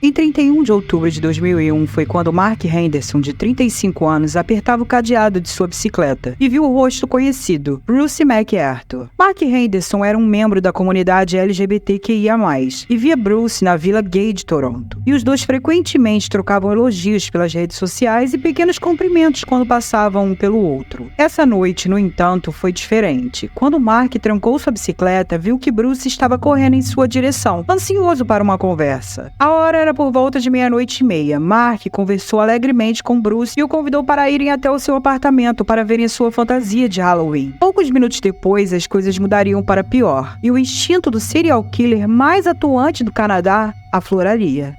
Em 31 de outubro de 2001 foi quando Mark Henderson, de 35 anos, apertava o cadeado de sua bicicleta e viu o rosto conhecido, Bruce McArthur. Mark Henderson era um membro da comunidade LGBTQIA+, e via Bruce na Vila Gay de Toronto. E os dois frequentemente trocavam elogios pelas redes sociais e pequenos cumprimentos quando passavam um pelo outro. Essa noite, no entanto, foi diferente. Quando Mark trancou sua bicicleta, viu que Bruce estava correndo em sua direção, ansioso para uma conversa. A hora era por volta de 00:30. Mark conversou alegremente com Bruce e o convidou para irem até o seu apartamento para verem sua fantasia de Halloween. Poucos minutos depois, as coisas mudariam para pior, e o instinto do serial killer mais atuante do Canadá afloraria.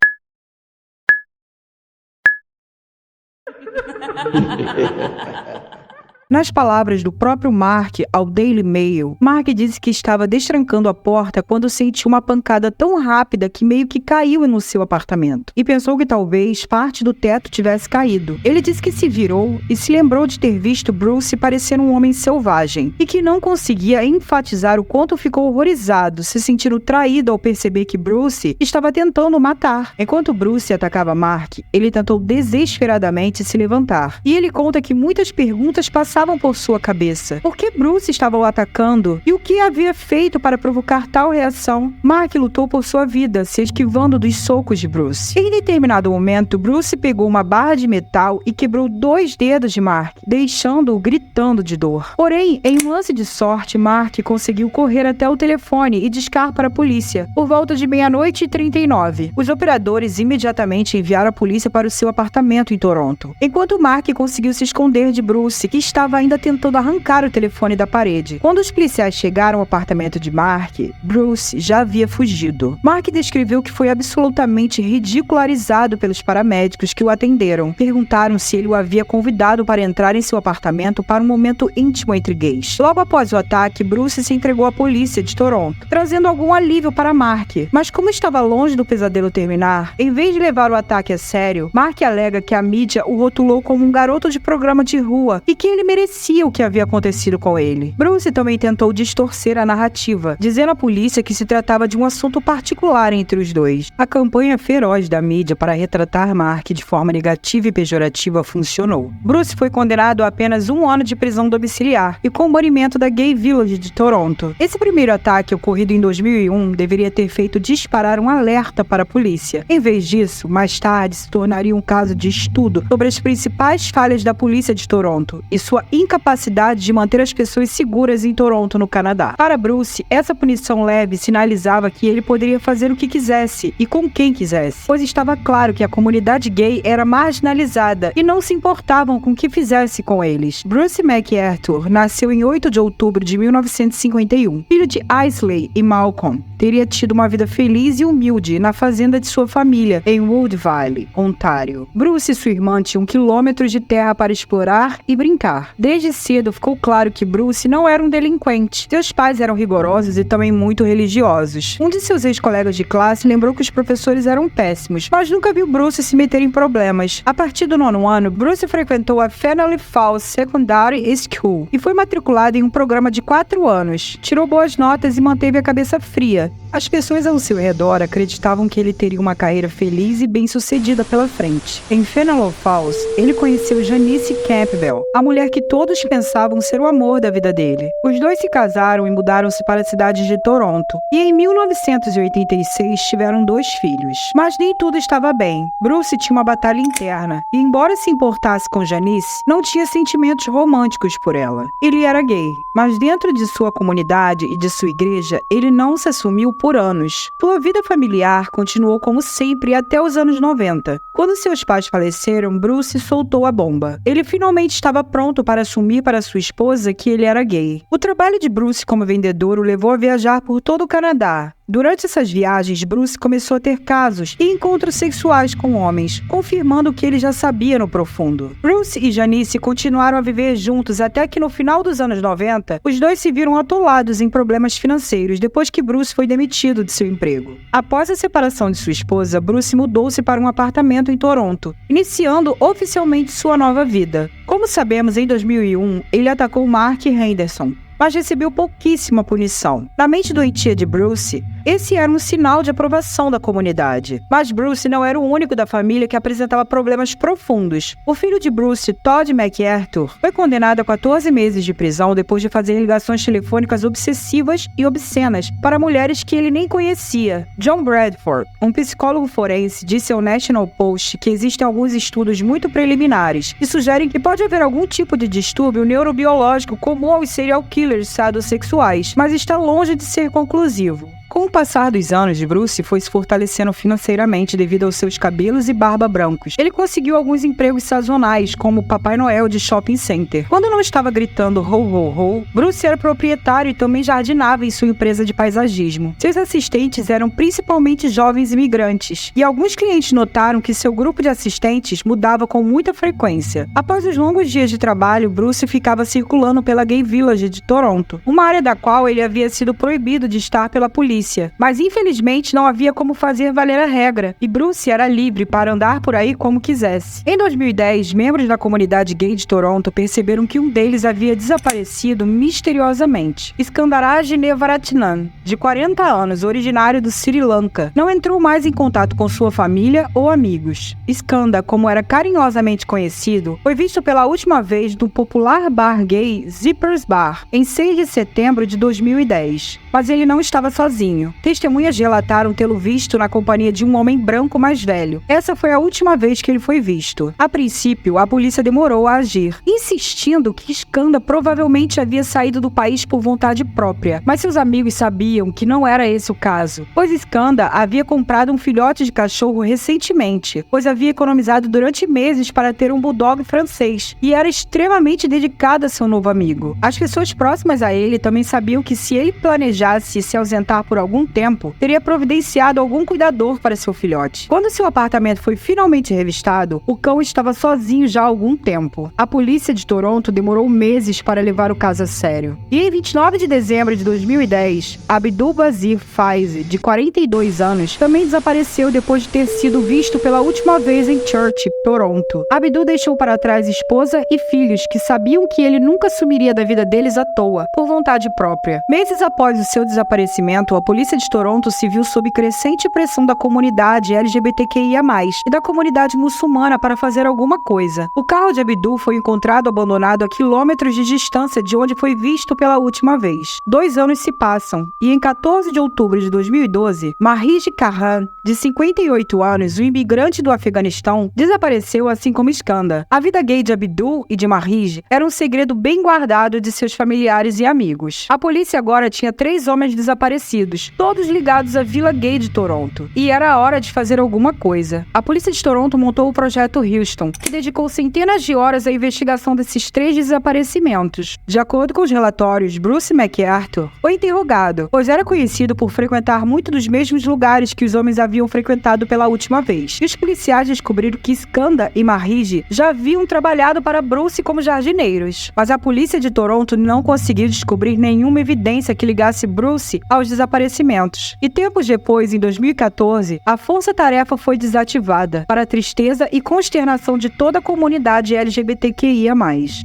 Nas palavras do próprio Mark ao Daily Mail, Mark disse que estava destrancando a porta quando sentiu uma pancada tão rápida que meio que caiu no seu apartamento, e pensou que talvez parte do teto tivesse caído. Ele disse que se virou e se lembrou de ter visto Bruce parecer um homem selvagem, e que não conseguia enfatizar o quanto ficou horrorizado, se sentindo traído ao perceber que Bruce estava tentando matar. Enquanto Bruce atacava Mark, ele tentou desesperadamente se levantar, e ele conta que muitas perguntas passavam por sua cabeça. Por que Bruce estava o atacando? E o que havia feito para provocar tal reação? Mark lutou por sua vida, se esquivando dos socos de Bruce. Em determinado momento, Bruce pegou uma barra de metal e quebrou 2 dedos de Mark, deixando-o gritando de dor. Porém, em um lance de sorte, Mark conseguiu correr até o telefone e discar para a polícia. Por volta de 00:39, os operadores imediatamente enviaram a polícia para o seu apartamento em Toronto, enquanto Mark conseguiu se esconder de Bruce, que estava ainda tentando arrancar o telefone da parede. Quando os policiais chegaram ao apartamento de Mark, Bruce já havia fugido. Mark descreveu que foi absolutamente ridicularizado pelos paramédicos que o atenderam. Perguntaram se ele o havia convidado para entrar em seu apartamento para um momento íntimo entre gays. Logo após o ataque, Bruce se entregou à polícia de Toronto, trazendo algum alívio para Mark. Mas como estava longe do pesadelo terminar, em vez de levar o ataque a sério, Mark alega que a mídia o rotulou como um garoto de programa de rua e que ele merecia o que havia acontecido com ele. Bruce também tentou distorcer a narrativa, dizendo à polícia que se tratava de um assunto particular entre os dois. A campanha feroz da mídia para retratar Mark de forma negativa e pejorativa funcionou. Bruce foi condenado a apenas 1 ano de prisão domiciliar e com o banimento da Gay Village de Toronto. Esse primeiro ataque, ocorrido em 2001, deveria ter feito disparar um alerta para a polícia. Em vez disso, mais tarde se tornaria um caso de estudo sobre as principais falhas da polícia de Toronto e sua incapacidade de manter as pessoas seguras em Toronto, no Canadá. Para Bruce, essa punição leve sinalizava que ele poderia fazer o que quisesse e com quem quisesse, pois estava claro que a comunidade gay era marginalizada e não se importavam com o que fizesse com eles. Bruce McArthur nasceu em 8 de outubro de 1951, filho de Aisley e Malcolm. Teria tido uma vida feliz e humilde na fazenda de sua família, em Woodville, Ontário. Bruce e sua irmã tinham quilômetros de terra para explorar e brincar. Desde cedo ficou claro que Bruce não era um delinquente. Seus pais eram rigorosos e também muito religiosos. Um de seus ex-colegas de classe lembrou que os professores eram péssimos, mas nunca viu Bruce se meter em problemas. A partir do 9º ano, Bruce frequentou a Fennelly Falls Secondary School e foi matriculado em um programa de 4 anos. Tirou boas notas e manteve a cabeça fria. As pessoas ao seu redor acreditavam que ele teria uma carreira feliz e bem-sucedida pela frente. Em Fennelly Falls, ele conheceu Janice Campbell, a mulher que todos pensavam ser o amor da vida dele. Os dois se casaram e mudaram-se para a cidade de Toronto. E em 1986 tiveram 2 filhos. Mas nem tudo estava bem. Bruce tinha uma batalha interna. E embora se importasse com Janice, não tinha sentimentos românticos por ela. Ele era gay. Mas dentro de sua comunidade e de sua igreja, ele não se assumiu por anos. Sua vida familiar continuou como sempre até os anos 90. Quando seus pais faleceram, Bruce soltou a bomba. Ele finalmente estava pronto para assumir para sua esposa que ele era gay. O trabalho de Bruce como vendedor o levou a viajar por todo o Canadá. Durante essas viagens, Bruce começou a ter casos e encontros sexuais com homens, confirmando o que ele já sabia no profundo. Bruce e Janice continuaram a viver juntos até que no final dos anos 90, os dois se viram atolados em problemas financeiros depois que Bruce foi demitido de seu emprego. Após a separação de sua esposa, Bruce mudou-se para um apartamento em Toronto, iniciando oficialmente sua nova vida. Como sabemos, em 2001, ele atacou Mark Henderson. mas recebeu pouquíssima punição. Na mente doentia de Bruce, esse era um sinal de aprovação da comunidade. Mas Bruce não era o único da família que apresentava problemas profundos. O filho de Bruce, Todd MacArthur, foi condenado a 14 meses de prisão depois de fazer ligações telefônicas obsessivas e obscenas para mulheres que ele nem conhecia. John Bradford, um psicólogo forense, disse ao National Post que existem alguns estudos muito preliminares que sugerem que pode haver algum tipo de distúrbio neurobiológico comum aos serial killers sadossexuais, mas está longe de ser conclusivo. Com o passar dos anos, Bruce foi se fortalecendo financeiramente devido aos seus cabelos e barba brancos. Ele conseguiu alguns empregos sazonais, como Papai Noel de shopping center. Quando não estava gritando ho ho ho, Bruce era proprietário e também jardinava em sua empresa de paisagismo. Seus assistentes eram principalmente jovens imigrantes, e alguns clientes notaram que seu grupo de assistentes mudava com muita frequência. Após os longos dias de trabalho, Bruce ficava circulando pela Gay Village de Toronto, uma área da qual ele havia sido proibido de estar pela polícia. Mas infelizmente não havia como fazer valer a regra, e Bruce era livre para andar por aí como quisesse. Em 2010, membros da comunidade gay de Toronto perceberam que um deles havia desaparecido misteriosamente. Skandaraj Nevaratnam, de 40 anos, originário do Sri Lanka, não entrou mais em contato com sua família ou amigos. Skanda, como era carinhosamente conhecido, foi visto pela última vez no popular bar gay Zippers Bar, em 6 de setembro de 2010. Mas ele não estava sozinho. Testemunhas relataram tê-lo visto na companhia de um homem branco mais velho. Essa foi a última vez que ele foi visto. A princípio, a polícia demorou a agir, insistindo que Skanda provavelmente havia saído do país por vontade própria. Mas seus amigos sabiam que não era esse o caso, pois Skanda havia comprado um filhote de cachorro recentemente, pois havia economizado durante meses para ter um bulldog francês, e era extremamente dedicado a seu novo amigo. As pessoas próximas a ele também sabiam que se ele planejasse se ausentar por algum tempo, teria providenciado algum cuidador para seu filhote. Quando seu apartamento foi finalmente revistado, o cão estava sozinho já há algum tempo. A polícia de Toronto demorou meses para levar o caso a sério. E em 29 de dezembro de 2010, Abdul Bazir Faizi, de 42 anos, também desapareceu depois de ter sido visto pela última vez em Church, Toronto. Abdul deixou para trás esposa e filhos que sabiam que ele nunca sumiria da vida deles à toa, por vontade própria. Meses após o seu desaparecimento, a polícia de Toronto se viu sob crescente pressão da comunidade LGBTQIA+, e da comunidade muçulmana para fazer alguma coisa. O carro de Abdul foi encontrado abandonado a quilômetros de distância de onde foi visto pela última vez. 2 anos se passam, e em 14 de outubro de 2012, Mahij Khan, de 58 anos, um imigrante do Afeganistão, desapareceu assim como Skanda. A vida gay de Abdul e de Mahij era um segredo bem guardado de seus familiares e amigos. A polícia agora tinha 3 homens desaparecidos, todos ligados à Vila Gay de Toronto, e era a hora de fazer alguma coisa. A polícia de Toronto montou o Projeto Houston, que dedicou centenas de horas à investigação desses 3 desaparecimentos. De acordo com os relatórios, Bruce MacArthur foi interrogado, pois era conhecido por frequentar muito dos mesmos lugares que os homens haviam frequentado pela última vez. E os policiais descobriram que Skanda e Mahij já haviam trabalhado para Bruce como jardineiros. Mas a polícia de Toronto não conseguiu descobrir nenhuma evidência que ligasse Bruce aos desaparecimentos. E tempos depois, em 2014, a força-tarefa foi desativada, para a tristeza e consternação de toda a comunidade LGBTQIA+.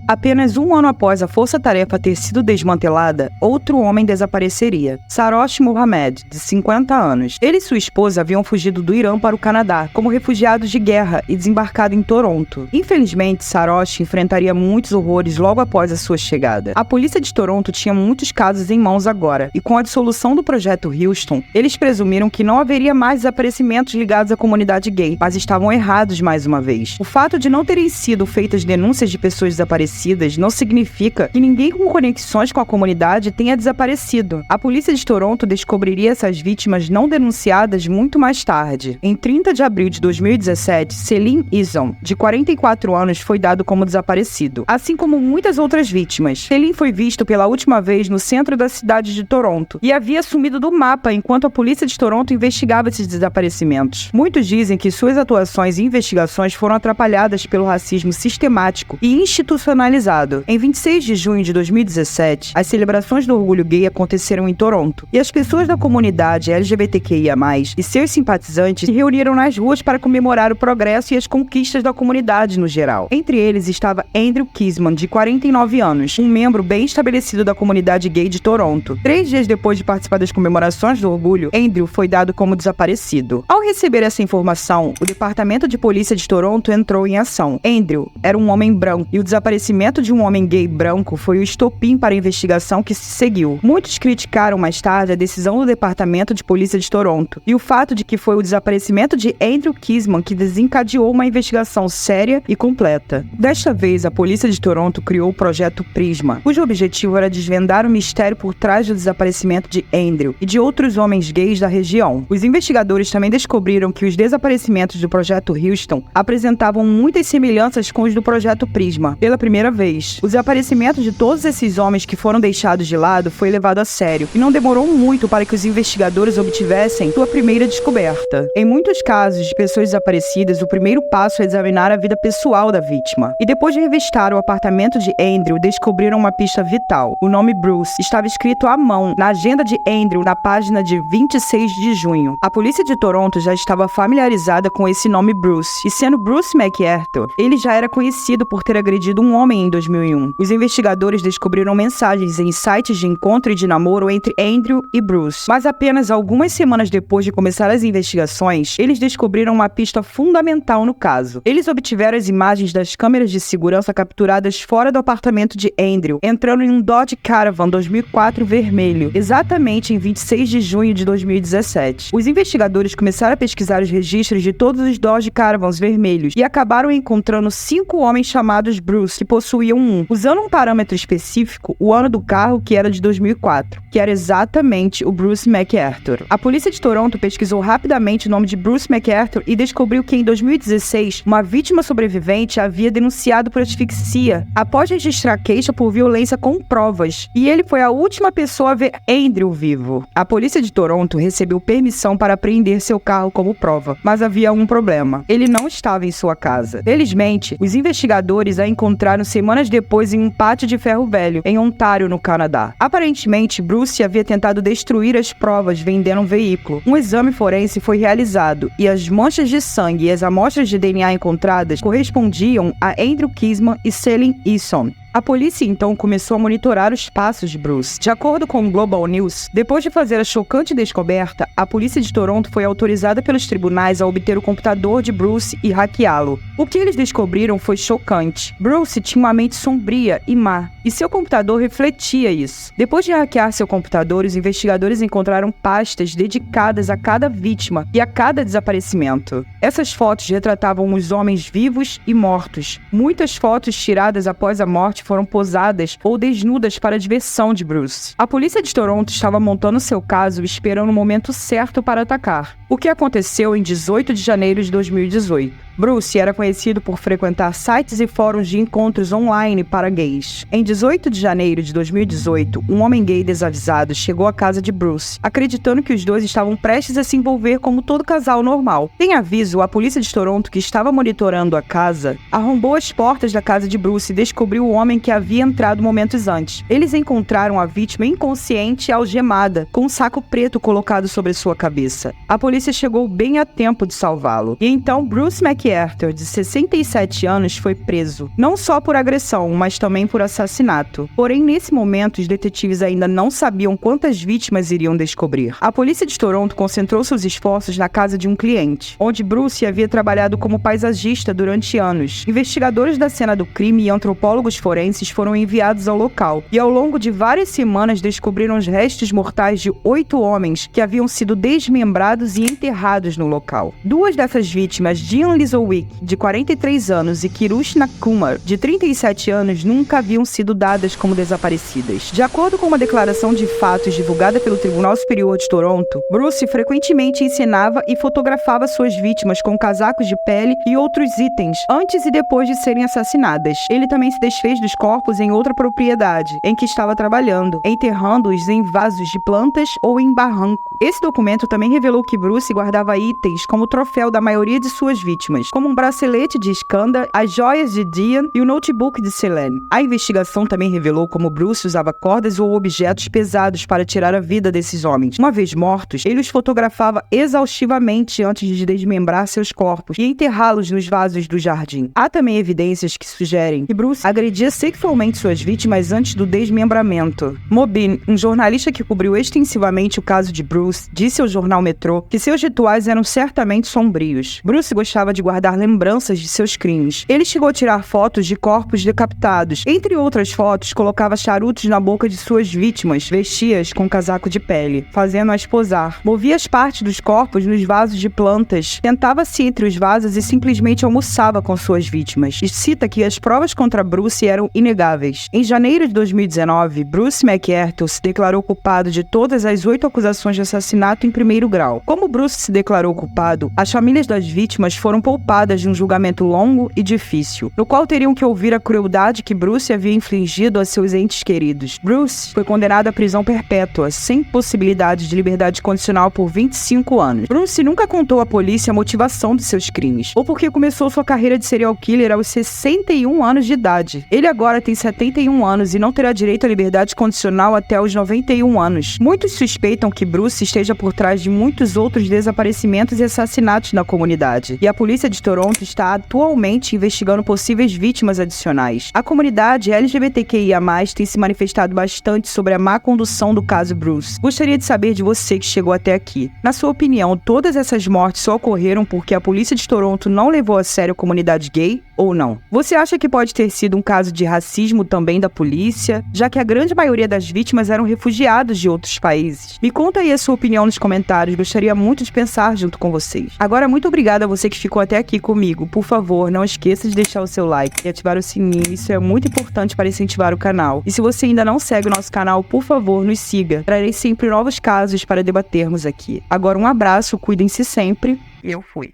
Apenas um ano após a força-tarefa ter sido desmantelada, outro homem desapareceria. Sarosh Mohammed, de 50 anos. Ele e sua esposa haviam fugido do Irã para o Canadá, como refugiados de guerra, e desembarcado em Toronto. Infelizmente, Sarosh enfrentaria muitos horrores logo após a sua chegada. A polícia de Toronto tinha muitos casos em mãos agora, e com a dissolução do Projeto Houston, eles presumiram que não haveria mais desaparecimentos ligados à comunidade gay, mas estavam errados mais uma vez. O fato de não terem sido feitas denúncias de pessoas desaparecidas não significa que ninguém com conexões com a comunidade tenha desaparecido. A polícia de Toronto descobriria essas vítimas não denunciadas muito mais tarde. Em 30 de abril de 2017, Selim Izon, de 44 anos, foi dado como desaparecido, assim como muitas outras vítimas. Selim foi visto pela última vez no centro da cidade de Toronto e havia sumido sumido do mapa enquanto a polícia de Toronto investigava esses desaparecimentos. Muitos dizem que suas atuações e investigações foram atrapalhadas pelo racismo sistemático e institucionalizado. Em 26 de junho de 2017, as celebrações do orgulho gay aconteceram em Toronto, e as pessoas da comunidade LGBTQIA+, e seus simpatizantes se reuniram nas ruas para comemorar o progresso e as conquistas da comunidade no geral. Entre eles estava Andrew Kisman, de 49 anos, um membro bem estabelecido da comunidade gay de Toronto. 3 dias depois de participar das comemorações do orgulho, Andrew foi dado como desaparecido. Ao receber essa informação, o Departamento de Polícia de Toronto entrou em ação. Andrew era um homem branco, e o desaparecimento de um homem gay branco foi o estopim para a investigação que se seguiu. Muitos criticaram mais tarde a decisão do Departamento de Polícia de Toronto e o fato de que foi o desaparecimento de Andrew Kisman que desencadeou uma investigação séria e completa. Desta vez, a Polícia de Toronto criou o Projeto Prisma, cujo objetivo era desvendar o mistério por trás do desaparecimento de Andrew e de outros homens gays da região. Os investigadores também descobriram que os desaparecimentos do Projeto Houston apresentavam muitas semelhanças com os do Projeto Prisma. Pela primeira vez, o desaparecimento de todos esses homens que foram deixados de lado foi levado a sério, e não demorou muito para que os investigadores obtivessem sua primeira descoberta. Em muitos casos de pessoas desaparecidas, o primeiro passo é examinar a vida pessoal da vítima. E depois de revistar o apartamento de Andrew, descobriram uma pista vital. O nome Bruce estava escrito à mão na agenda de Andrew na página de 26 de junho. A polícia de Toronto já estava familiarizada com esse nome Bruce, e sendo Bruce McArthur, ele já era conhecido por ter agredido um homem em 2001. Os investigadores descobriram mensagens em sites de encontro e de namoro entre Andrew e Bruce, mas apenas algumas semanas depois de começar as investigações, eles descobriram uma pista fundamental no caso. Eles obtiveram as imagens das câmeras de segurança capturadas fora do apartamento de Andrew, entrando em um Dodge Caravan 2004 vermelho, exatamente em 26 de junho de 2017. Os investigadores começaram a pesquisar os registros de todos os Dodge Caravans vermelhos e acabaram encontrando 5 homens chamados Bruce, que possuíam usando um parâmetro específico, o ano do carro, que era de 2004, que era exatamente o Bruce McArthur. A polícia de Toronto pesquisou rapidamente o nome de Bruce McArthur e descobriu que em 2016, uma vítima sobrevivente havia denunciado por asfixia após registrar queixa por violência com provas, e ele foi a última pessoa a ver Andrew vivo. A polícia de Toronto recebeu permissão para apreender seu carro como prova, mas havia um problema: ele não estava em sua casa. Felizmente, os investigadores a encontraram semanas depois em um pátio de ferro velho, em Ontário, no Canadá. Aparentemente, Bruce havia tentado destruir as provas vendendo um veículo. Um exame forense foi realizado, e as manchas de sangue e as amostras de DNA encontradas correspondiam a Andrew Kisman e Celine Eason. A polícia então começou a monitorar os passos de Bruce. De acordo com o Global News, depois de fazer a chocante descoberta, a polícia de Toronto foi autorizada pelos tribunais a obter o computador de Bruce e hackeá-lo. O que eles descobriram foi chocante. Bruce tinha uma mente sombria e má, e seu computador refletia isso. Depois de hackear seu computador, os investigadores encontraram pastas dedicadas a cada vítima e a cada desaparecimento. Essas fotos retratavam os homens vivos e mortos. Muitas fotos tiradas após a morte foram posadas ou desnudas para a diversão de Bruce. A polícia de Toronto estava montando seu caso esperando o momento certo para atacar. O que aconteceu em 18 de janeiro de 2018. Bruce era conhecido por frequentar sites e fóruns de encontros online para gays. Em 18 de janeiro de 2018, um homem gay desavisado chegou à casa de Bruce, acreditando que os dois estavam prestes a se envolver como todo casal normal. Sem aviso, a polícia de Toronto, que estava monitorando a casa, arrombou as portas da casa de Bruce e descobriu o homem que havia entrado momentos antes. Eles encontraram a vítima inconsciente e algemada, com um saco preto colocado sobre sua cabeça. A polícia chegou bem a tempo de salvá-lo. E então Bruce McArthur, de 67 anos, foi preso. Não só por agressão, mas também por assassinato. Porém, nesse momento, os detetives ainda não sabiam quantas vítimas iriam descobrir. A polícia de Toronto concentrou seus esforços na casa de um cliente, onde Bruce havia trabalhado como paisagista durante anos. Investigadores da cena do crime e antropólogos forenses foram enviados ao local, e ao longo de várias semanas descobriram os restos mortais de 8 homens que haviam sido desmembrados e enterrados no local. 2 dessas vítimas, Jean Liz Zowick, de 43 anos, e Kirushna Kumar, de 37 anos, nunca haviam sido dadas como desaparecidas. De acordo com uma declaração de fatos divulgada pelo Tribunal Superior de Toronto, Bruce frequentemente encenava e fotografava suas vítimas com casacos de pele e outros itens, antes e depois de serem assassinadas. Ele também se desfez dos corpos em outra propriedade, em que estava trabalhando, enterrando-os em vasos de plantas ou em barranco. Esse documento também revelou que Bruce guardava itens como troféu da maioria de suas vítimas, como um bracelete de Skanda, as joias de Dian e o notebook de Selene. A investigação também revelou como Bruce usava cordas ou objetos pesados para tirar a vida desses homens. Uma vez mortos, ele os fotografava exaustivamente antes de desmembrar seus corpos e enterrá-los nos vasos do jardim. Há também evidências que sugerem que Bruce agredia sexualmente suas vítimas antes do desmembramento. Mobin, um jornalista que cobriu extensivamente o caso de Bruce, disse ao jornal Metro que seus rituais eram certamente sombrios. Bruce gostava de guardar lembranças de seus crimes. Ele chegou a tirar fotos de corpos decapitados. Entre outras fotos, colocava charutos na boca de suas vítimas, vestia-as com casaco de pele, fazendo-as posar. Movia as partes dos corpos nos vasos de plantas, sentava-se entre os vasos e simplesmente almoçava com suas vítimas. E cita que as provas contra Bruce eram inegáveis. Em janeiro de 2019, Bruce McArthur se declarou culpado de todas as 8 acusações de assassinato em primeiro grau. Como Bruce se declarou culpado, as famílias das vítimas foram poupadas de um julgamento longo e difícil, no qual teriam que ouvir a crueldade que Bruce havia infligido a seus entes queridos. Bruce foi condenado à prisão perpétua, sem possibilidade de liberdade condicional por 25 anos. Bruce nunca contou à polícia a motivação de seus crimes, ou porque começou sua carreira de serial killer aos 61 anos de idade. Ele agora tem 71 anos e não terá direito à liberdade condicional até os 91 anos. Muitos suspeitam que Bruce esteja por trás de muitos outros desaparecimentos e assassinatos na comunidade, e a polícia de Toronto está atualmente investigando possíveis vítimas adicionais. A comunidade LGBTQIA+, tem se manifestado bastante sobre a má condução do caso Bruce. Gostaria de saber de você que chegou até aqui. Na sua opinião, todas essas mortes só ocorreram porque a polícia de Toronto não levou a sério a comunidade gay ou não? Você acha que pode ter sido um caso de racismo também da polícia, já que a grande maioria das vítimas eram refugiados de outros países? Me conta aí a sua opinião nos comentários, gostaria muito de pensar junto com vocês. Agora, muito obrigada a você que ficou até aqui comigo. Por favor, não esqueça de deixar o seu like e ativar o sininho, isso é muito importante para incentivar o canal. E se você ainda não segue o nosso canal, por favor, nos siga. Trarei sempre novos casos para debatermos aqui. Agora, um abraço, cuidem-se sempre. Eu fui.